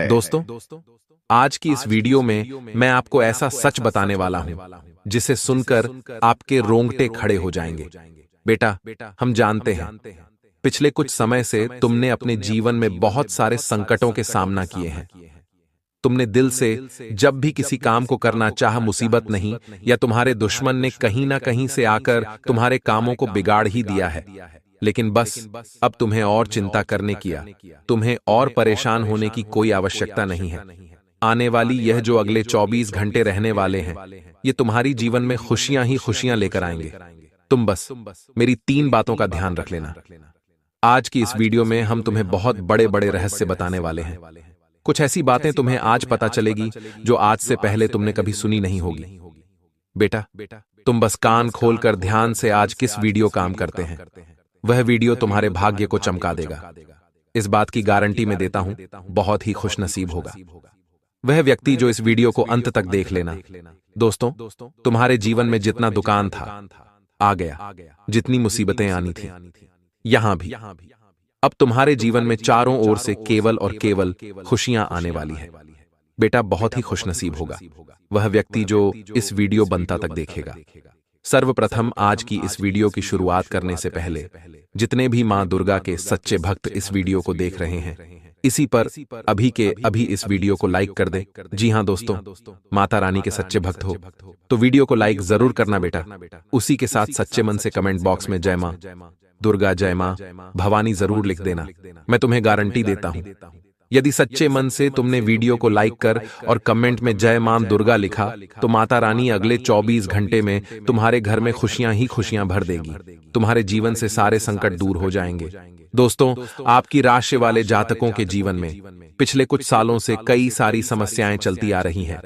दोस्तों, आज की इस वीडियो में मैं आपको ऐसा सच बताने वाला हूं जिसे सुनकर आपके रोंगटे खड़े हो जाएंगे। बेटा, हम जानते हैं पिछले कुछ समय से तुमने अपने जीवन में बहुत सारे संकटों के सामना किए हैं। तुमने दिल से जब भी किसी काम को करना चाहा, मुसीबत नहीं या तुम्हारे दुश्मन ने कहीं ना कहीं से आकर तुम्हारे कामों को बिगाड़ ही दिया है। लेकिन बस अब तुम्हें और चिंता करने की, तुम्हें और परेशान होने की कोई आवश्यकता नहीं है। आने वाली यह जो अगले 24 घंटे रहने वाले हैं, ये तुम्हारी जीवन में खुशियां ही खुशियां लेकर आएंगे। तुम बस मेरी 3 बातों का ध्यान रख लेना। आज की इस वीडियो में हम तुम्हें बहुत बड़े बड़े रहस्य बताने वाले हैं। कुछ ऐसी बातें तुम्हें आज पता चलेगी जो आज से पहले तुमने कभी सुनी नहीं होगी। बेटा, तुम बस कान खोलकर ध्यान से आज किस वीडियो काम करते हैं, वह वीडियो तुम्हारे भाग्य को चमका देगा। इस बात की गारंटी मैं देता हूं, बहुत ही खुशनसीब होगा वह व्यक्ति जो इस वीडियो को अंत तक देख लेना। दोस्तों, तुम्हारे जीवन में जितना दुकान था आ गया, जितनी मुसीबतें आनी थी यहां भी, अब तुम्हारे जीवन में चारों ओर से केवल और केवल खुशियां आने वाली है। बेटा, बहुत ही खुशनसीब होगा वह व्यक्ति जो इस वीडियो बनता तक देखेगा। सर्वप्रथम आज की इस वीडियो की शुरुआत करने से पहले जितने भी मां दुर्गा के सच्चे भक्त इस वीडियो को देख रहे हैं, इसी पर अभी के अभी इस वीडियो को लाइक कर दे। जी हां दोस्तों, माता रानी के सच्चे भक्त हो तो वीडियो को लाइक जरूर करना बेटा। उसी के साथ सच्चे मन से कमेंट बॉक्स में जय मां दुर्गा, जय मां भवानी जरूर लिख देना। मैं तुम्हें गारंटी देता हूं, यदि सच्चे मन से तुमने वीडियो को लाइक कर और कमेंट में जय मां दुर्गा लिखा तो माता रानी अगले 24 घंटे में तुम्हारे घर में खुशियां ही खुशियां भर देगी। तुम्हारे जीवन से सारे संकट दूर हो जाएंगे। दोस्तों, आपकी राशि वाले जातकों के जीवन में पिछले कुछ सालों से कई सारी समस्याएं चलती आ रही हैं।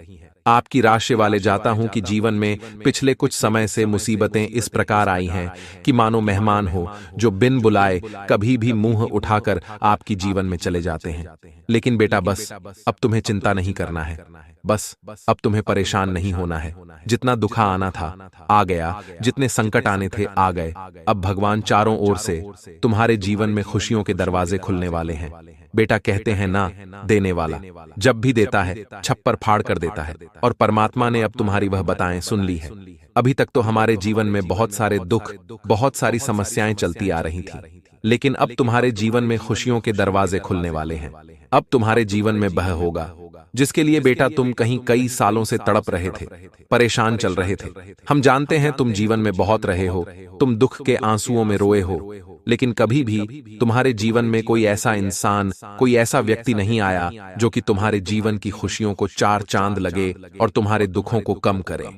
आपकी राशि वाले जाता हूं कि जीवन में पिछले कुछ समय से मुसीबतें इस प्रकार आई हैं कि मानो मेहमान हो जो बिन बुलाए कभी भी मुंह उठाकर आपकी जीवन में चले जाते हैं। लेकिन बेटा, बस अब तुम्हें चिंता नहीं करना है, बस अब तुम्हें परेशान नहीं होना है। जितना दुखा आना था आ गया, जितने संकट आने थे आ गए। अब भगवान चारों ओर से तुम्हारे जीवन में खुशियों के दरवाजे खुलने वाले हैं। बेटा, कहते हैं ना, देने वाला जब भी देता है छप्पर फाड़ कर देता है, और परमात्मा ने अब तुम्हारी वह बताएं सुन ली है। अभी तक तो हमारे जीवन में बहुत सारे दुख, बहुत सारी समस्याएं चलती आ रही थी, लेकिन अब तुम्हारे जीवन में खुशियों के दरवाजे खुलने वाले हैं। अब तुम्हारे जीवन में वह होगा जिसके लिए बेटा तुम कहीं कई सालों से तड़प रहे थे, परेशान चल रहे थे। हम जानते हैं तुम जीवन में बहुत रहे हो, तुम दुख के आंसुओं में रोए हो, लेकिन कभी भी तुम्हारे जीवन में कोई ऐसा इंसान, कोई ऐसा व्यक्ति नहीं आया जो कि तुम्हारे जीवन की खुशियों को 4 चांद लगे और तुम्हारे दुखों को कम करे।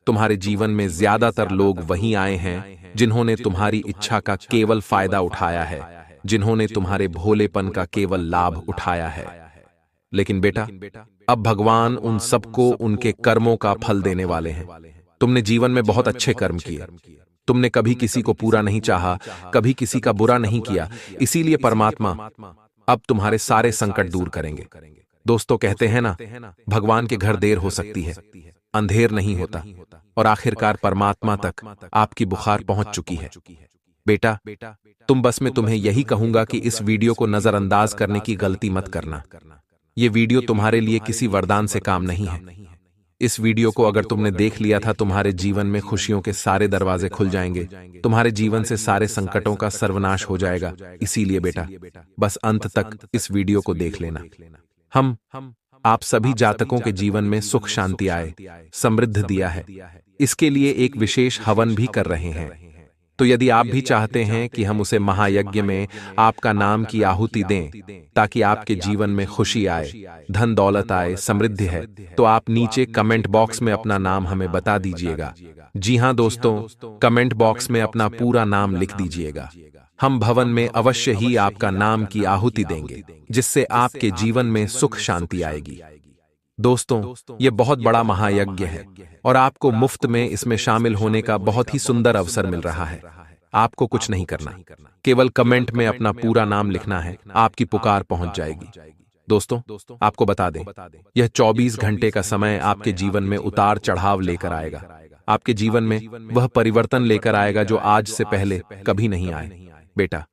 तुम्हारे जीवन में ज्यादातर लोग वही आए हैं जिन्होंने तुम्हारी इच्छा का केवल फायदा उठाया है, जिन्होंने तुम्हारे भोलेपन का केवल लाभ उठाया है। लेकिन बेटा, अब भगवान उन सबको उनके कर्मों का फल देने वाले हैं। तुमने जीवन में बहुत अच्छे कर्म किए, तुमने कभी किसी को पूरा नहीं चाहा, कभी किसी का बुरा नहीं किया, इसीलिए परमात्मा अब तुम्हारे सारे संकट दूर करेंगे। दोस्तों, कहते हैं ना, भगवान के घर देर हो सकती है, अंधेर नहीं होता, और आखिरकार परमात्मा तक आपकी बुखार पहुंच चुकी है। बेटा, तुम बस मैं तुम्हें यही कहूंगा कि इस वीडियो को नजरअंदाज करने की गलती मत करना। ये वीडियो तुम्हारे लिए किसी वरदान से काम नहीं है। इस वीडियो को अगर तुमने देख लिया था, तुम्हारे जीवन में खुशियों के सारे दरवाजे खुल जाएंगे, तुम्हारे जीवन से सारे संकटों का सर्वनाश हो जाएगा। इसीलिए बेटा, बस अंत तक इस वीडियो को देख लेना। हम आप सभी जातकों के जीवन में सुख शांति आए, समृद्धि दिया है, इसके लिए एक विशेष हवन भी कर रहे हैं। तो यदि आप भी चाहते हैं कि हम उसे महायज्ञ में आपका नाम की आहुति दें ताकि आपके जीवन में खुशी आए, धन दौलत आए, समृद्धि है, तो आप नीचे कमेंट बॉक्स में अपना नाम हमें बता दीजिएगा। जी हां दोस्तों, कमेंट बॉक्स में अपना पूरा नाम लिख दीजिएगा। हम भवन में अवश्य ही आपका नाम की आहुति देंगे, जिससे आपके जीवन में सुख शांति आएगी। दोस्तों, ये बहुत बड़ा महायज्ञ है और आपको मुफ्त में इसमें शामिल होने का बहुत ही सुंदर अवसर मिल रहा है। आपको कुछ नहीं करना, केवल कमेंट में अपना पूरा नाम लिखना है, आपकी पुकार पहुंच जाएगी। दोस्तों, आपको बता दें, यह 24 घंटे का समय आपके जीवन में उतार चढ़ाव लेकर आएगा। आपके जीवन में वह परिवर्तन लेकर आएगा जो आज से पहले कभी नहीं आए। बेटा,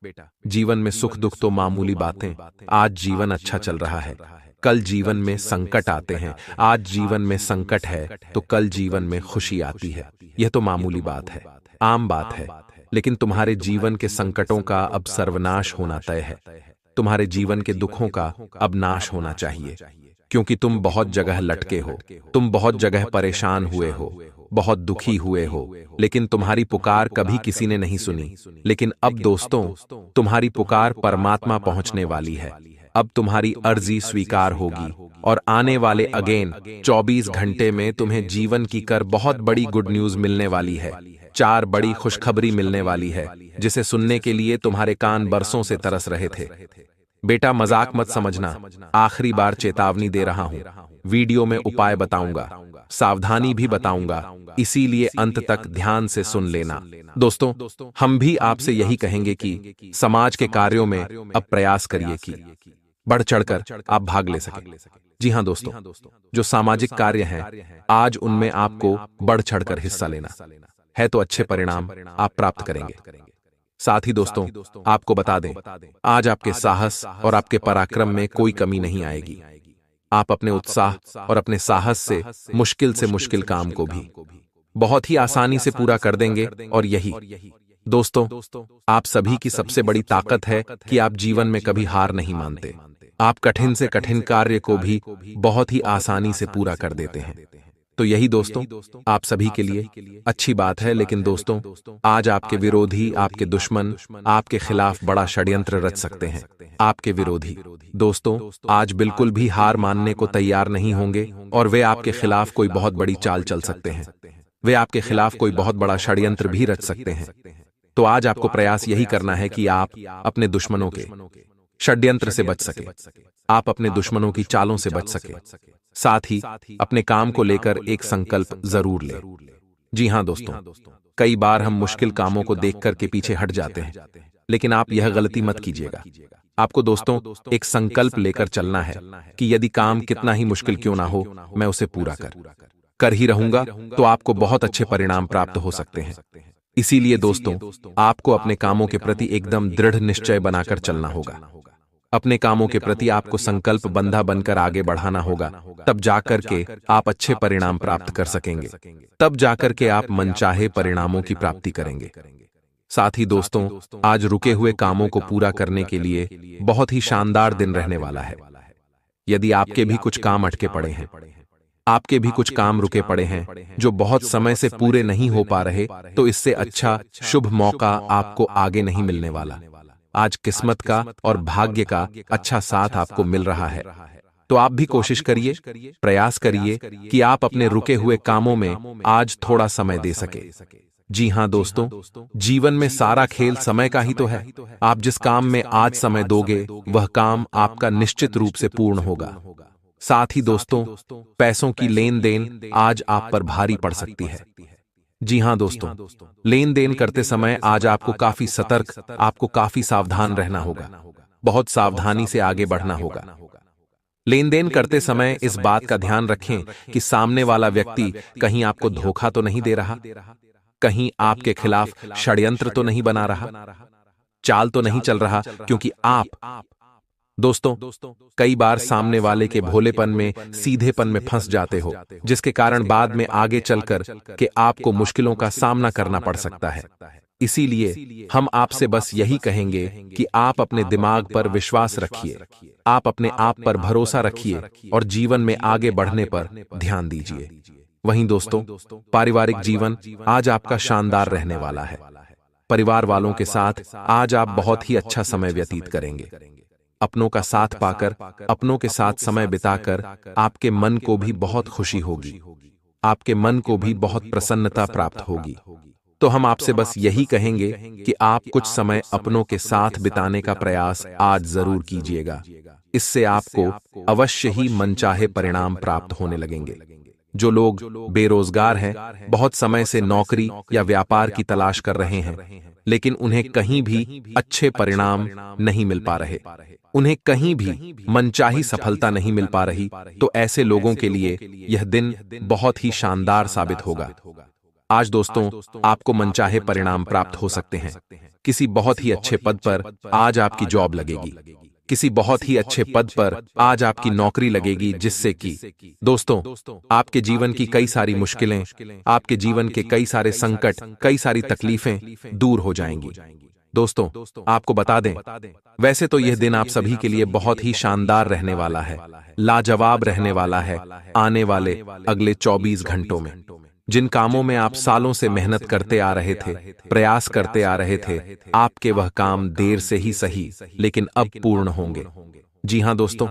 जीवन में सुख दुख तो मामूली बातें, आज जीवन अच्छा चल रहा है, कल जीवन में संकट आते हैं। आज जीवन में संकट है तो कल जीवन में खुशी आती है। यह तो मामूली बात है, आम बात है। लेकिन तुम्हारे जीवन के संकटों का अब सर्वनाश होना तय है। तुम्हारे जीवन के दुखों का अब नाश होना चाहिए, क्योंकि तुम बहुत जगह लटके हो, तुम बहुत जगह परेशान हुए हो, बहुत दुखी हुए हो, लेकिन तुम्हारी पुकार कभी किसी ने नहीं सुनी। लेकिन अब दोस्तों, तुम्हारी पुकार परमात्मा पहुंचने वाली है। अब तुम्हारी अर्जी स्वीकार होगी और आने वाले अगेन 24 घंटे में तुम्हें जीवन की बहुत बड़ी गुड न्यूज मिलने वाली है। 4 बड़ी खुशखबरी मिलने वाली है, जिसे सुनने के लिए तुम्हारे कान बरसों से तरस रहे थे। बेटा, मजाक मत समझना, आखिरी बार चेतावनी दे रहा हूं। वीडियो में उपाय बताऊंगा, सावधानी भी बताऊंगा, इसीलिए अंत तक ध्यान से सुन लेना। दोस्तों, हम भी आपसे यही कहेंगे कि समाज के कार्यों में अब प्रयास करिए कि बढ़ चढ़कर आप भाग ले सकें। जी हां दोस्तों, जो सामाजिक कार्य हैं, आज उनमें आपको बढ़ चढ़कर हिस्सा लेना है, तो अच्छे परिणाम आप प्राप्त करेंगे। साथ ही दोस्तों, आपको बता दें, आज आपके साहस और आपके पराक्रम में कोई कमी नहीं आएगी। आप अपने उत्साह और अपने साहस से मुश्किल काम को भी बहुत ही आसानी से पूरा कर देंगे। और यही दोस्तों, आप सभी की सबसे बड़ी ताकत है कि आप जीवन में कभी हार नहीं मानते। आप कठिन से कठिन कार्य को भी बहुत ही आसानी से पूरा कर देते हैं। तो यही दोस्तों, आप सभी के लिए अच्छी बात है। लेकिन दोस्तों, आज आपके विरोधी, आपके दुश्मन आपके खिलाफ बड़ा षड्यंत्र रच सकते हैं। आपके विरोधी दोस्तों आज बिल्कुल भी हार मानने को तैयार नहीं होंगे और वे आपके खिलाफ कोई बहुत बड़ी चाल चल सकते हैं। वे आपके खिलाफ कोई बहुत बड़ा षड्यंत्र भी रच सकते हैं। तो आज आपको प्रयास यही करना है कि आप अपने दुश्मनों के षड्यंत्र से बच सके, आप अपने दुश्मनों की चालों से बच सके। साथ ही अपने काम को लेकर एक संकल्प जरूर ले। जी हां दोस्तों, कई बार हम मुश्किल कामों को देखकर के पीछे हट जाते हैं, लेकिन आप यह गलती मत कीजिएगा। आपको दोस्तों एक संकल्प लेकर चलना है कि यदि काम कितना ही मुश्किल क्यों ना हो, मैं उसे पूरा कर ही रहूंगा, तो आपको बहुत अच्छे परिणाम प्राप्त हो सकते हैं। इसीलिए दोस्तों, आपको अपने कामों के प्रति एकदम दृढ़ निश्चय बनाकर चलना होगा। अपने कामों के प्रति आपको संकल्प बंधा बनकर आगे बढ़ाना होगा। तब जाकर के आप अच्छे परिणाम प्राप्त कर सकेंगे, तब जाकर के आप मनचाहे परिणामों की प्राप्ति करेंगे। साथ ही दोस्तों, आज रुके हुए कामों को पूरा करने के लिए बहुत ही शानदार दिन रहने वाला है। यदि आपके भी कुछ काम अटके पड़े हैं, आपके भी कुछ काम रुके पड़े हैं जो बहुत समय से पूरे नहीं हो पा रहे, तो इससे अच्छा शुभ मौका आपको आगे नहीं मिलने वाला। आज किस्मत का और भाग्य का अच्छा साथ आपको मिल रहा है। तो आप भी कोशिश करिए, प्रयास करिए कि आप अपने रुके हुए कामों में आज थोड़ा समय दे सके। जी हां दोस्तों, जीवन में सारा खेल समय का ही तो है। आप जिस काम में आज समय दोगे, वह काम आपका निश्चित रूप से पूर्ण होगा। साथ ही दोस्तों, पैसों की लेन देन आज आप पर भारी पड़ सकती है। जी हां दोस्तों, लेन देन करते समय आज आपको काफी सतर्क, आपको काफी सावधान रहना होगा। बहुत सावधानी से आगे बढ़ना होगा। लेन देन करते समय इस बात का ध्यान रखें कि सामने वाला व्यक्ति कहीं आपको धोखा तो नहीं दे रहा, कहीं आपके खिलाफ षड्यंत्र तो नहीं बना रहा, चाल तो नहीं चल रहा। क्योंकि आप दोस्तों कई बार सामने वाले के भोलेपन में, सीधेपन में फंस जाते हो, जिसके कारण बाद में आगे चलकर के आपको मुश्किलों का सामना करना पड़ सकता है। इसीलिए हम आपसे बस यही कहेंगे कि आप अपने दिमाग पर विश्वास रखिए, आप अपने आप पर भरोसा रखिए और जीवन में आगे बढ़ने पर ध्यान दीजिए। वहीं दोस्तों, पारिवारिक जीवन आज आपका शानदार रहने वाला है। परिवार वालों के साथ आज आप बहुत ही अच्छा समय व्यतीत करेंगे। अपनों का साथ पाकर, अपनों के साथ समय बिताकर आपके मन को भी बहुत खुशी होगी, आपके मन को भी बहुत प्रसन्नता प्राप्त होगी। तो हम आपसे बस यही कहेंगे कि आप कुछ समय अपनों के साथ बिताने का प्रयास आज जरूर कीजिएगा। इससे आपको अवश्य ही मनचाहे परिणाम प्राप्त होने लगेंगे। जो लोग बेरोजगार हैं, बहुत समय से नौकरी या व्यापार की तलाश कर रहे हैं, लेकिन उन्हें कहीं भी अच्छे परिणाम नहीं मिल पा रहे, उन्हें कहीं भी मनचाही सफलता नहीं मिल पा रही, तो ऐसे लोगों के लिए यह दिन बहुत ही शानदार साबित होगा। आज दोस्तों आपको मनचाहे परिणाम प्राप्त हो सकते हैं। किसी बहुत ही अच्छे पद पर आज आपकी जॉब लगेगी, किसी बहुत ही अच्छे पद पर आज आपकी नौकरी लगेगी, जिससे कि दोस्तों आपके जीवन की कई सारी मुश्किलें, आपके जीवन के कई सारे संकट, कई सारी तकलीफें दूर हो जाएंगी। दोस्तों आपको बता दें, वैसे तो यह दिन आप सभी के लिए बहुत ही शानदार रहने वाला है, लाजवाब रहने वाला है। आने वाले अगले 24 घंटों में जिन कामों में आप सालों से मेहनत करते आ रहे थे, प्रयास करते आ रहे थे, आपके वह काम देर से ही सही लेकिन अब पूर्ण होंगे। जी हां दोस्तों,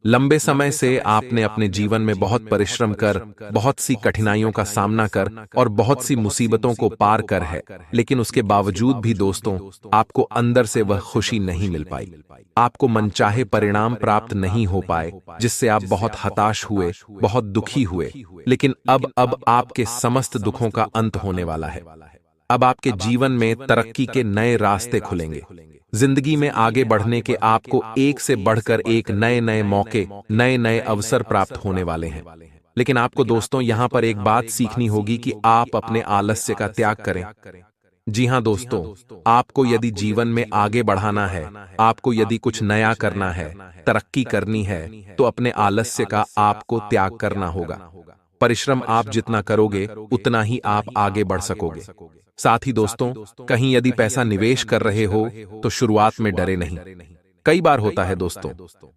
लंबे समय से आपने अपने जीवन में बहुत परिश्रम कर, बहुत सी कठिनाइयों का सामना कर और बहुत सी मुसीबतों को पार कर है, लेकिन उसके बावजूद भी दोस्तों आपको अंदर से वह खुशी नहीं मिल पाई। आपको मनचाहे परिणाम प्राप्त नहीं हो पाए, जिससे आप बहुत हताश हुए, बहुत दुखी हुए। लेकिन अब आपके समस्त दुखों का अंत होने वाला है। अब आपके जीवन में तरक्की के नए रास्ते खुलेंगे। जिंदगी में आगे बढ़ने के आपको एक से बढ़कर एक नए नए मौके, नए नए अवसर प्राप्त होने वाले हैं। लेकिन आपको दोस्तों यहां पर एक बात सीखनी होगी कि आप अपने आलस्य का त्याग करें। जी हां दोस्तों, आपको यदि जीवन में आगे बढ़ाना है, आपको यदि कुछ नया करना है, तरक्की करनी है, तो अपने आलस्य का आपको त्याग करना होगा। परिश्रम आप जितना करोगे उतना ही आप आगे बढ़ सकोगे। साथ ही दोस्तों, कहीं यदि पैसा निवेश कर रहे हो तो शुरुआत में डरे नहीं। कई बार होता है दोस्तों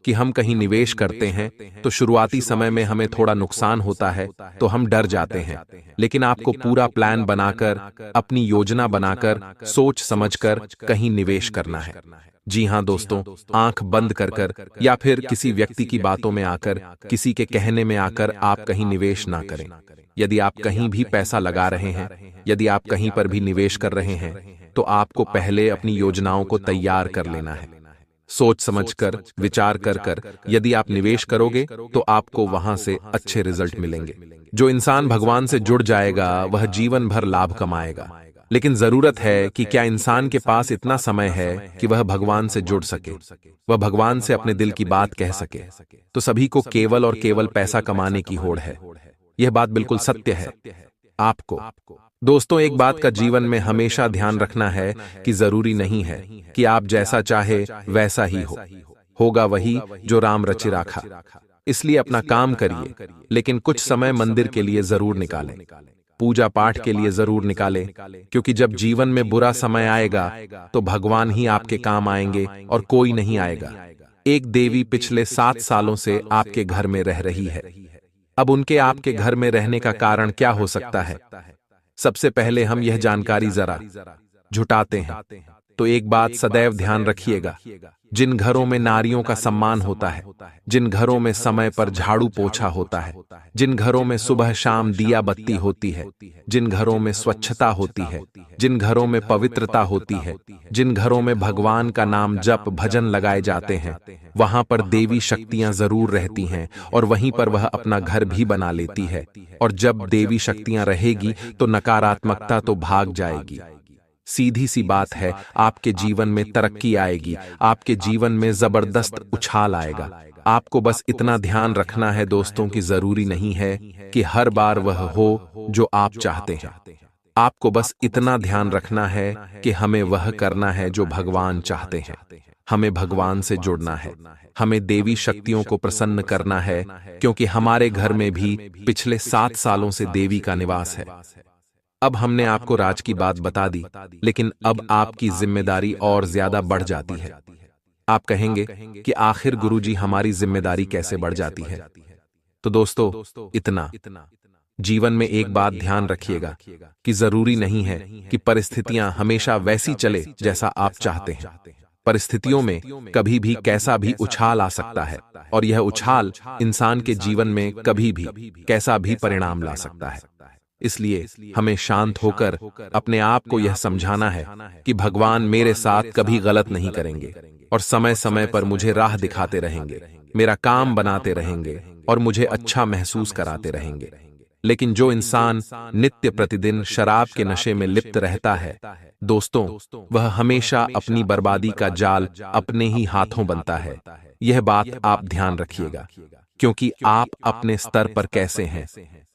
कि हम कहीं निवेश करते हैं तो शुरुआती समय में हमें थोड़ा नुकसान होता है तो हम डर जाते हैं। लेकिन आपको पूरा प्लान बनाकर, अपनी योजना बनाकर, सोच समझकर कहीं निवेश करना है। जी हां दोस्तों, आंख बंद कर या फिर किसी व्यक्ति की बातों में आकर, किसी के कहने में आकर आप कहीं निवेश ना करें। यदि आप कहीं भी पैसा लगा रहे हैं, यदि आप कहीं पर भी निवेश कर रहे हैं, तो आपको पहले अपनी योजनाओं को तैयार कर लेना है। सोच समझकर, विचार कर यदि आप निवेश करोगे तो आपको वहां से अच्छे रिजल्ट मिलेंगे। जो इंसान भगवान से जुड़ जाएगा वह जीवन भर लाभ कमाएगा। लेकिन जरूरत है कि क्या इंसान के पास इतना समय है कि वह भगवान से जुड़ सके, वह भगवान से अपने दिल की बात कह सके। तो सभी को केवल और केवल पैसा कमाने की होड़ है। यह बात बिल्कुल सत्य है। आपको दोस्तों एक बात का जीवन में हमेशा ध्यान रखना है कि जरूरी नहीं है कि आप जैसा चाहे वैसा ही होगा वही जो राम रचि राखा। इसलिए अपना काम करिए, लेकिन कुछ समय मंदिर के लिए जरूर निकालें, पूजा पाठ के लिए जरूर निकालें, क्योंकि जब जीवन में बुरा समय आएगा तो भगवान ही आपके काम आएंगे और कोई नहीं आएगा। एक देवी पिछले 7 सालों से आपके घर में रह रही है। अब उनके आपके घर में रहने का कारण क्या हो सकता है? सबसे पहले हम यह जानकारी जरा जुटाते हैं। तो एक बात सदैव ध्यान रखिएगा, जिन घरों में नारियों का सम्मान होता है, जिन घरों में समय पर झाड़ू पोछा होता है, जिन घरों में सुबह शाम दिया बत्ती होती है, जिन घरों में स्वच्छता होती है, जिन घरों में पवित्रता होती है, जिन घरों में भगवान का नाम जप भजन लगाए जाते हैं, वहां पर देवी शक्तियां जरूर रहती हैं और वहीं पर वह अपना घर भी बना लेती है। और जब देवी शक्तियां रहेगी तो नकारात्मकता तो भाग जाएगी। सीधी सी बात है, आपके जीवन में तरक्की आएगी, आपके जीवन में जबरदस्त उछाल आएगा। आपको बस इतना ध्यान रखना है दोस्तों कि जरूरी नहीं है कि हर बार वह हो जो आप चाहते हैं। आपको बस इतना ध्यान रखना है कि हमें वह करना है जो भगवान चाहते हैं। हमें भगवान से जुड़ना है, हमें देवी शक्तियों को प्रसन्न करना है, क्योंकि हमारे घर में भी पिछले 7 सालों से देवी का निवास है। अब हमने आपको राज की बात बता दी, लेकिन अब आपकी जिम्मेदारी और ज्यादा बढ़ जाती है। आप कहेंगे कि आखिर गुरुजी हमारी जिम्मेदारी कैसे बढ़ जाती है? तो दोस्तों इतना जीवन में एक बात ध्यान रखिएगा कि जरूरी नहीं है कि परिस्थितियां हमेशा वैसी चले जैसा आप चाहते हैं। परिस्थितियों में कभी भी कैसा भी उछाल आ सकता है और यह उछाल इंसान के जीवन में कभी भी कैसा भी परिणाम ला सकता है। इसलिए हमें शांत होकर अपने आप को यह समझाना है कि भगवान मेरे साथ कभी गलत नहीं करेंगे और समय समय पर मुझे राह दिखाते रहेंगे, मेरा काम बनाते रहेंगे और मुझे अच्छा महसूस कराते रहेंगे। लेकिन जो इंसान नित्य प्रतिदिन शराब के नशे में लिप्त रहता है दोस्तों, वह हमेशा अपनी बर्बादी का जाल अपने ही हाथों बनता है। यह बात आप ध्यान रखिएगा, क्योंकि आप अपने स्तर पर कैसे हैं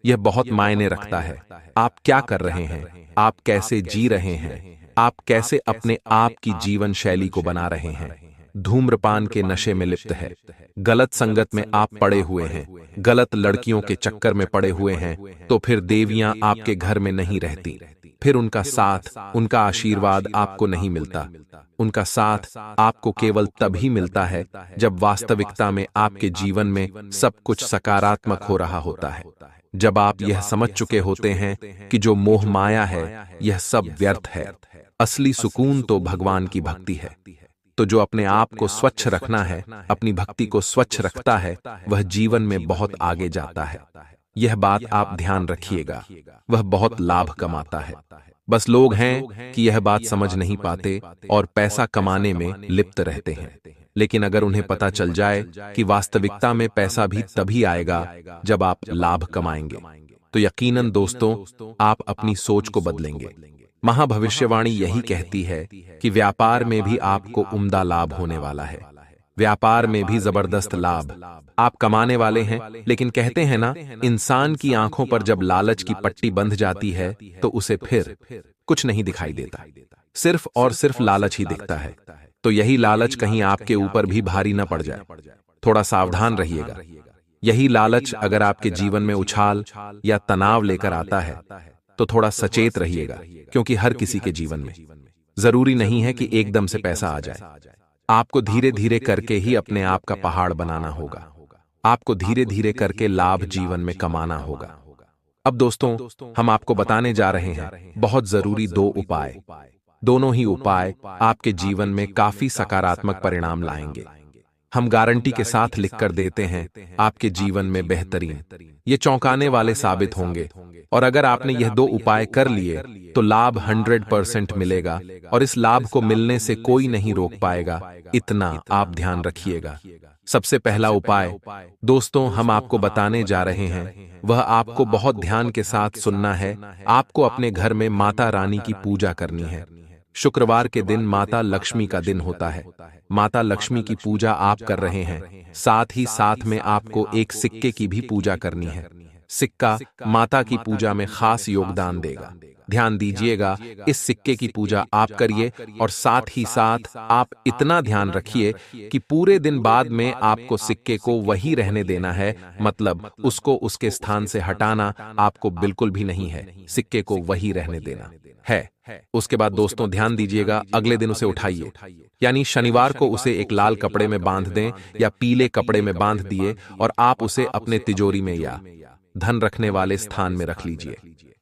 यह बहुत मायने रखता है। आप क्या कर रहे हैं, आप कैसे जी रहे हैं, आप कैसे अपने आप की जीवन शैली को बना रहे हैं। धूम्रपान के नशे में लिप्त है, गलत संगत में आप पड़े हुए हैं, गलत लड़कियों के चक्कर में पड़े हुए हैं, तो फिर देवियां आपके घर में नहीं रहती, फिर उनका साथ, उनका आशीर्वाद आपको नहीं मिलता। उनका साथ आपको केवल तभी मिलता है जब वास्तविकता में आपके जीवन में सब कुछ सकारात्मक हो रहा होता है, जब आप यह समझ चुके होते हैं कि जो मोह माया है यह सब व्यर्थ है। असली सुकून तो भगवान की भक्ति है। तो जो अपने आप को स्वच्छ रखना है, अपनी भक्ति को स्वच्छ रखता है, वह जीवन में बहुत आगे जाता है। यह बात आप ध्यान रखिएगा, वह बहुत लाभ कमाता है। बस लोग हैं कि यह बात समझ नहीं पाते और पैसा कमाने में लिप्त रहते हैं। लेकिन अगर उन्हें पता चल जाए कि वास्तविकता में पैसा भी तभी आएगा जब आप लाभ कमाएंगे, तो यकीनन दोस्तों आप अपनी सोच को बदलेंगे। महाभविष्यवाणी यही कहती है कि व्यापार में भी आपको उम्दा लाभ होने वाला है। व्यापार में भी जबरदस्त लाभ आप कमाने वाले हैं। लेकिन कहते हैं ना, इंसान की आंखों पर जब लालच की पट्टी बंध जाती है तो उसे फिर कुछ नहीं दिखाई देता, सिर्फ और सिर्फ लालच ही दिखता है। तो यही लालच कहीं आपके ऊपर भी भारी न पड़ जाए, थोड़ा सावधान रहिएगा। यही लालच अगर आपके जीवन में उछाल या तनाव लेकर आता है तो थोड़ा सचेत रहिएगा, क्योंकि हर किसी के जीवन में जरूरी नहीं है कि एकदम से पैसा आ जाए। आपको धीरे धीरे करके ही अपने आप का पहाड़ बनाना होगा। आपको धीरे धीरे करके लाभ जीवन में कमाना होगा। अब दोस्तों हम आपको बताने जा रहे हैं बहुत जरूरी 2 उपाय। दोनों ही उपाय आपके जीवन में काफी सकारात्मक परिणाम लाएंगे। हम गारंटी के साथ लिखकर देते हैं, आपके जीवन में बेहतरीन, ये चौंकाने वाले साबित होंगे। और अगर आपने यह 2 उपाय कर लिए तो लाभ 100% मिलेगा और इस लाभ को मिलने से कोई नहीं रोक पाएगा। इतना आप ध्यान रखिएगा। सबसे पहला उपाय दोस्तों हम आपको बताने जा रहे हैं, वह आपको बहुत ध्यान के साथ सुनना है। आपको अपने घर में माता रानी की पूजा करनी है। शुक्रवार के दिन माता लक्ष्मी का दिन होता है। माता लक्ष्मी की पूजा आप कर रहे हैं, साथ ही साथ में आपको एक सिक्के की भी पूजा करनी है। सिक्का माता की पूजा में खास योगदान देगा। ध्यान दीजिएगा, इस सिक्के की पूजा आप करिए और साथ ही साथ आप इतना ध्यान रखिए कि पूरे दिन बाद में आपको सिक्के को वही रहने देना है, मतलब उसको उसके स्थान से हटाना आपको बिल्कुल भी नहीं है। सिक्के को वही रहने देना है। उसके बाद दोस्तों ध्यान दीजिएगा, अगले दिन उसे उठाइए, यानी शनिवार को उसे एक लाल कपड़े में बांध दें या पीले कपड़े में बांध दिए और आप उसे अपने तिजोरी में या धन रखने वाले स्थान में रख लीजिए।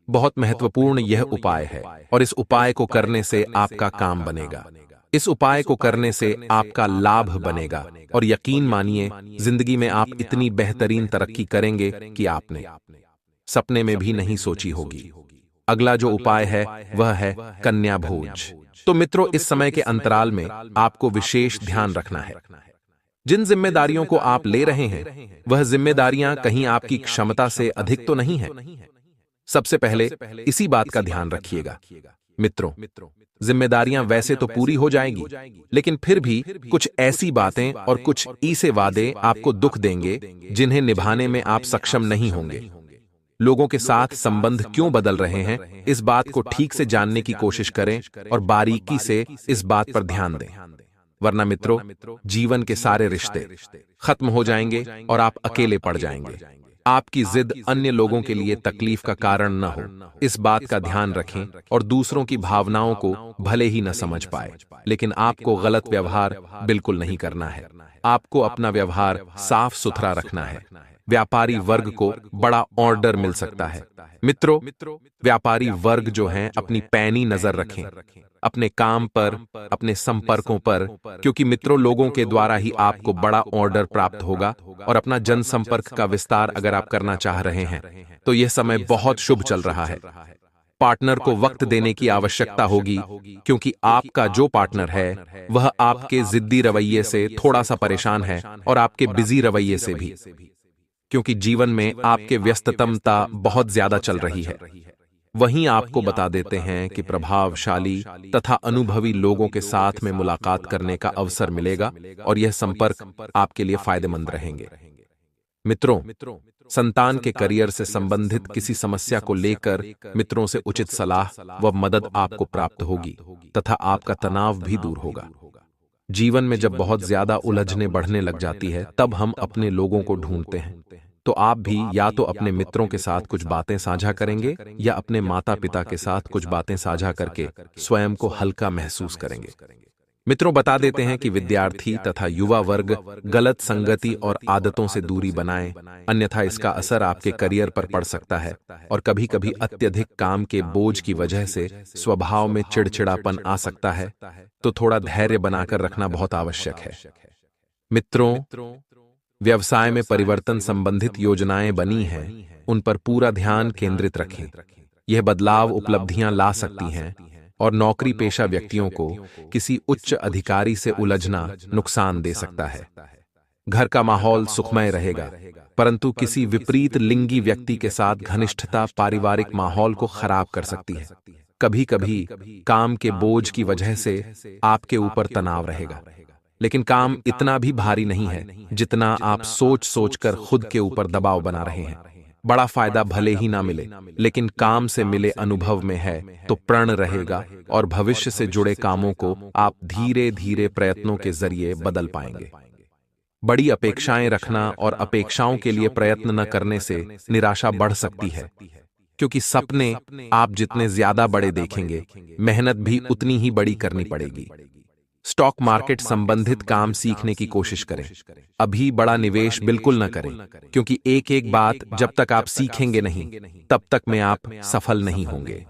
बहुत महत्वपूर्ण यह उपाय है और इस उपाय को करने से आपका काम बनेगा। इस उपाय को करने से आपका लाभ बनेगा और यकीन मानिए जिंदगी में आप इतनी बेहतरीन तरक्की करेंगे कि आपने सपने में भी नहीं सोची होगी। अगला जो उपाय है वह है कन्या भोज। तो मित्रों इस समय के अंतराल में आपको विशेष ध्यान रखना है। जिन जिम्मेदारियों को आप ले रहे हैं वह जिम्मेदारियां कहीं आपकी क्षमता से अधिक तो नहीं है। सबसे पहले इसी बात का ध्यान रखिएगा। मित्रों जिम्मेदारियां वैसे तो पूरी हो जाएंगी, लेकिन फिर भी कुछ ऐसी बातें और कुछ ऐसे वादे आपको दुख देंगे जिन्हें निभाने में आप सक्षम नहीं होंगे। लोगों के साथ संबंध क्यों बदल रहे हैं, इस बात को ठीक से जानने की कोशिश करें और बारीकी से इस बात पर ध्यान दें, वरना मित्रों जीवन के सारे रिश्ते खत्म हो जाएंगे और आप अकेले पड़ जाएंगे। आपकी जिद अन्य लोगों के लिए तकलीफ का कारण न हो, इस बात का ध्यान रखें और दूसरों की भावनाओं को भले ही न समझ पाए, लेकिन आपको गलत व्यवहार बिल्कुल नहीं करना है। आपको अपना व्यवहार साफ सुथरा रखना है। व्यापारी वर्ग को बड़ा ऑर्डर मिल सकता है। मित्रों व्यापारी वर्ग जो हैं अपनी पैनी नजर रखें अपने काम पर, अपने संपर्कों पर, क्योंकि मित्रों लोगों के द्वारा ही आपको बड़ा ऑर्डर प्राप्त होगा। और अपना जनसंपर्क का विस्तार अगर आप करना चाह रहे हैं तो यह समय बहुत शुभ चल रहा है। पार्टनर को वक्त देने की आवश्यकता होगी, क्योंकि आपका जो पार्टनर है वह आपके जिद्दी रवैये से थोड़ा सा परेशान है और आपके बिजी रवैये से भी, क्योंकि जीवन में आपके व्यस्ततमता बहुत ज्यादा चल रही है। वहीं आपको बता देते हैं कि प्रभावशाली तथा अनुभवी लोगों के साथ में मुलाकात करने का अवसर मिलेगा और यह संपर्क आपके लिए फायदेमंद रहेंगे। मित्रों संतान के करियर से संबंधित किसी समस्या को लेकर मित्रों से उचित सलाह व मदद आपको प्राप्त होगी तथा आपका तनाव भी दूर होगा। जीवन में जब बहुत ज्यादा उलझने बढ़ने लग जाती है तब हम अपने लोगों को ढूंढते हैं। तो आप भी या तो अपने मित्रों के साथ कुछ बातें साझा करेंगे या अपने माता पिता के साथ कुछ बातें साझा करके स्वयं को हल्का महसूस करेंगे। मित्रों, बता देते हैं कि विद्यार्थी तथा युवा वर्ग गलत संगति और आदतों से दूरी बनाएं, अन्यथा इसका असर आपके करियर पर पड़ सकता है और कभी-कभी अत्यधिक काम के बोझ की वजह से स्वभाव में चिड़चिड़ापन आ सकता है। तो थोड़ा धैर्य बनाकर रखना बहुत आवश्यक है। मित्रों, व्यवसाय में परिवर्तन संबंधित योजनाएं बनी हैं, उन पर पूरा ध्यान केंद्रित रखें। यह बदलाव उपलब्धियां ला सकती हैं और नौकरी पेशा व्यक्तियों को किसी उच्च अधिकारी से उलझना नुकसान दे सकता है। घर का माहौल सुखमय रहेगा, परंतु किसी विपरीत लिंगी व्यक्ति के साथ घनिष्ठता पारिवारिक माहौल को खराब कर सकती है। कभी-कभी काम के बोझ की वजह से आपके ऊपर तनाव रहेगा, लेकिन काम इतना भी भारी नहीं है जितना आप सोच कर खुद के ऊपर दबाव बना रहे हैं। बड़ा फायदा भले ही ना मिले, लेकिन काम से मिले अनुभव में है तो प्रण रहेगा और भविष्य से जुड़े कामों को आप धीरे धीरे प्रयत्नों के जरिए बदल पाएंगे। बड़ी अपेक्षाएं रखना और अपेक्षाओं के लिए प्रयत्न न करने से निराशा बढ़ सकती है, क्योंकि सपने आप जितने ज्यादा बड़े देखेंगे, मेहनत भी उतनी ही बड़ी करनी पड़ेगी। स्टॉक मार्केट संबंधित काम सीखने की कोशिश करें। अभी बड़ा निवेश बिल्कुल न करें, क्योंकि एक एक बात जब तक आप सीखेंगे नहीं, तब तक में आप सफल नहीं होंगे।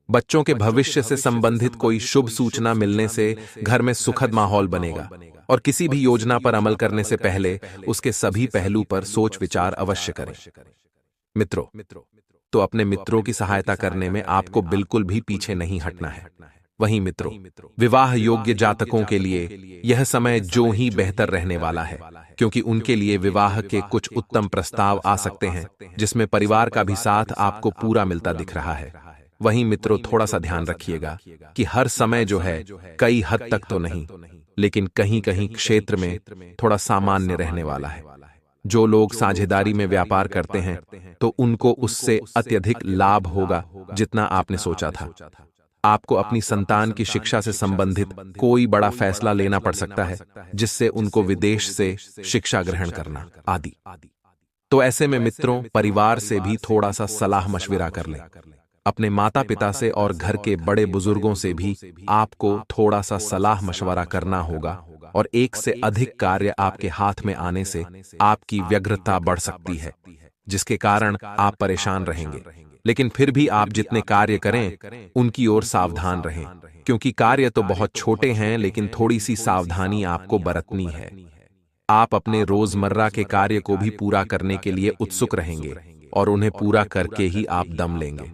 बच्चों के भविष्य से संबंधित कोई शुभ सूचना मिलने से घर में सुखद माहौल बनेगा और किसी भी योजना पर अमल करने से पहले उसके सभी पहलू पर सोच विचार अवश्य करें। मित्रों, तो अपने मित्रों की सहायता करने में आपको बिल्कुल भी पीछे नहीं हटना है। वहीं मित्रों, विवाह योग्य जातकों के लिए यह समय जो ही बेहतर रहने वाला है, क्योंकि उनके लिए विवाह के कुछ उत्तम प्रस्ताव आ सकते हैं, जिसमें परिवार का भी साथ आपको पूरा मिलता दिख रहा है। वहीं मित्रों, थोड़ा सा ध्यान रखिएगा कि हर समय जो है कई हद तक तो नहीं, लेकिन कहीं कहीं क्षेत्र में थोड़ा सामान्य रहने वाला है। जो लोग साझेदारी में व्यापार करते हैं तो उनको उससे अत्यधिक लाभ होगा जितना आपने सोचा था। आपको अपनी संतान की शिक्षा से संबंधित कोई बड़ा फैसला लेना पड़ सकता है, जिससे उनको विदेश से शिक्षा ग्रहण करना आदि। तो ऐसे में मित्रों, परिवार से भी थोड़ा सा सलाह मशविरा कर लें। अपने माता पिता से और घर के बड़े बुजुर्गों से भी आपको थोड़ा सा सलाह मशवरा करना होगा, और एक से अधिक कार्य आपके हाथ में आने से आपकी व्यग्रता बढ़ सकती है, जिसके कारण आप परेशान रहेंगे। लेकिन फिर भी आप जितने कार्य करें उनकी ओर सावधान रहें, क्योंकि कार्य तो बहुत छोटे हैं, लेकिन थोड़ी सी सावधानी आपको बरतनी है। आप अपने रोजमर्रा के कार्य को भी पूरा करने के लिए उत्सुक रहेंगे और उन्हें पूरा करके ही आप दम लेंगे।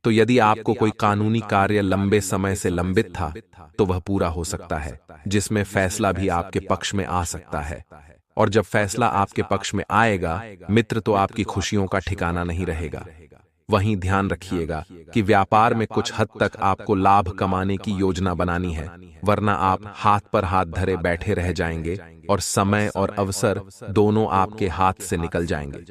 तो यदि आपको कोई कानूनी कार्य लंबे समय से लंबित था तो वह पूरा हो सकता है, जिसमें फैसला भी आपके पक्ष में आ सकता है। और जब फैसला आपके पक्ष में आएगा मित्र, तो आपकी खुशियों का ठिकाना नहीं रहेगा। वहीं ध्यान रखिएगा कि व्यापार में कुछ हद तक आपको लाभ कमाने की योजना बनानी है, वरना आप हाथ पर हाथ धरे बैठे रह जाएंगे और समय और अवसर दोनों आपके हाथ से निकल जाएंगे।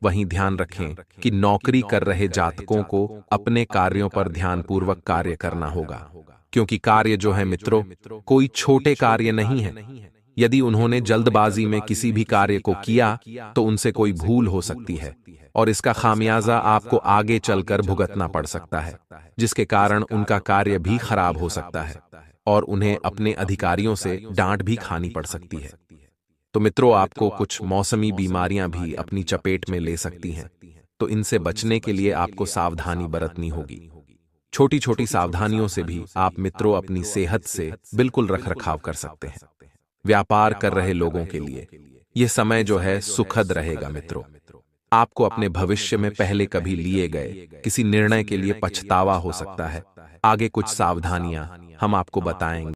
वहीं ध्यान रखें कि नौकरी कर रहे जातकों को अपने कार्यों पर ध्यानपूर्वक कार्य करना होगा, क्योंकि कार्य जो है मित्रों, कोई छोटे कार्य नहीं है। यदि उन्होंने जल्दबाजी में किसी भी कार्य को किया तो उनसे कोई भूल हो सकती है और इसका खामियाजा आपको आगे चलकर भुगतना पड़ सकता है, जिसके कारण उनका कार्य भी खराब हो सकता है और उन्हें अपने अधिकारियों से डांट भी खानी पड़ सकती है। तो मित्रों, आपको कुछ मौसमी बीमारियां भी अपनी चपेट में ले सकती हैं, तो इनसे बचने के लिए आपको सावधानी बरतनी होगी। छोटी छोटी सावधानियों से भी आप मित्रों अपनी सेहत से बिल्कुल रखरखाव कर सकते हैं। व्यापार कर रहे लोगों के लिए यह समय जो है सुखद रहेगा मित्रों। आपको अपने भविष्य में पहले कभी लिए गए किसी निर्णय के लिए पछतावा हो सकता है। आगे कुछ सावधानियां हम आपको बताएंगे।